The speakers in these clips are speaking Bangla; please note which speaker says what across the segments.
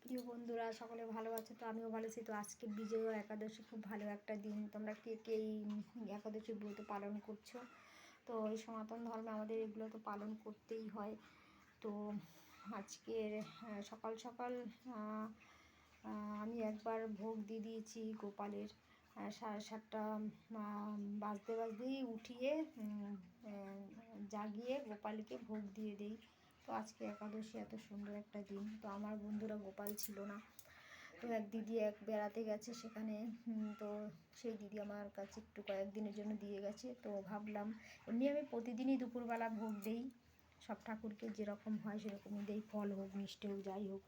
Speaker 1: প্রিয় বন্ধুরা, সকলে ভালো আছে তো? আমিও ভালো আছি। তো আজকে বিজয়া একাদশী, খুব ভালো একটা দিন। তোমরা কে কে এই একাদশী ব্রত পালন করছো? তো এই সনাতন ধর্মে আমাদের এগুলো তো পালন করতেই হয়। তো আজকের সকাল সকাল আমি একবার ভোগ দিয়ে দিয়েছি গোপালের। 7:30 বাজতে বাজতেই উঠিয়ে জাগিয়ে গোপালকে ভোগ দিয়ে দিই। তো আজকে একাদশী, এত সুন্দর একটা দিন। তো আমার বন্ধুরা গোপাল ছিল না, তো এক দিদি বেড়াতে গেছে সেখানে। তো সেই দিদি আমার কাছে একটু কয়েকদিনের জন্য দিয়ে গেছে। তো ভাবলাম, এমনি আমি প্রতিদিনই দুপুরবেলা ভোগ দিই, সব ঠাকুরকে যেরকম হয় সেরকমই দিই, ফল হোক মিষ্টি হোক যাই হোক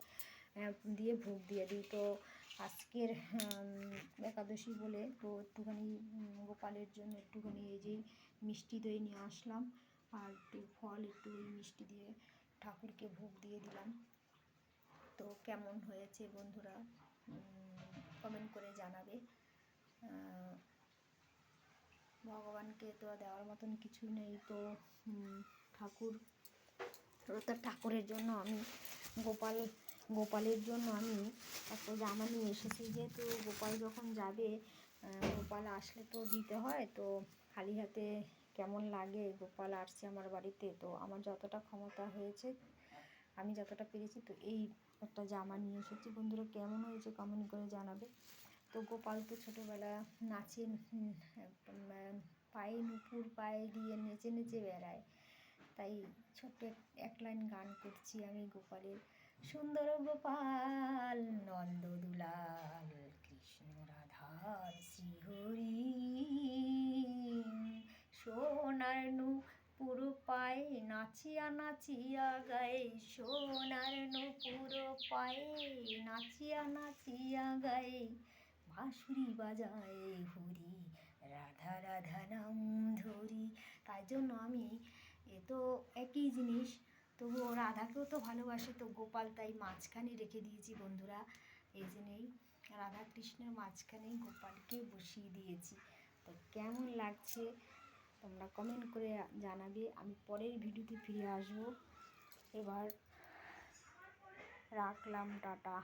Speaker 1: দিয়ে ভোগ দিয়ে দিই। তো আজকের একাদশী বলে তো একটুখানি গোপালের জন্য একটুখানি এই যে মিষ্টি দই নিয়ে আসলাম, আর একটু ফল, একটু ওই মিষ্টি দিয়ে ঠাকুরকে ভোগ দিয়ে দিলাম। তো কেমন হয়েছে বন্ধুরা কমেন্ট করে জানাবে। ভগবানকে তো দেওয়ার মতন কিছুই নেই। তো ঠাকুরের জন্য আমি গোপালের জন্য আমি একটা জামা নিয়ে এসেছি। যেহেতু গোপাল যখন যাবে, গোপাল আসলে তো দিতে হয়। তো খালি হাতে কেমন লাগে, গোপাল আসছে আমার বাড়িতে। তো আমার যতটা ক্ষমতা হয়েছে, আমি যতটা পেরেছি, তো এই একটা জামা নিয়ে এসেছি। বন্ধুরা কেমন হয়েছে কমেন্ট করে জানাবে। তো গোপাল তো ছোটোবেলা নাচে, পায়ে নুপুর পায়ে দিয়ে নেচে নেচে বেড়ায়। তাই ছোট্ট এক লাইন গান করছি আমি গোপালের। সুন্দর গোপাল নন্দ দুলাল, কৃষ্ণ রাধার শ্রীহরি, সোনার নূপুর পায়ে নাচিয়া নাচিয়া গায়ে, সোনার নূপুর পায়ে নাচিয়া নাচিয়া গায়ে, বাঁশুরি বাজায় হরি, রাধা রাধা নাম ধরি। তাই জন্য আমি, এ তো একই জিনিস, তবুও রাধাকেও তো ভালোবাসে। তো গোপাল তাই মাঝখানে রেখে দিয়েছি বন্ধুরা। এই জন্যেই রাধা কৃষ্ণের মাঝখানেই গোপালকে বসিয়ে দিয়েছি। তো কেমন লাগছে তোমরা কমেন্ট করে জানাবে। আমি পরের ভিডিওতে ফিরে আসবো। এবার রাখলাম, টাটা।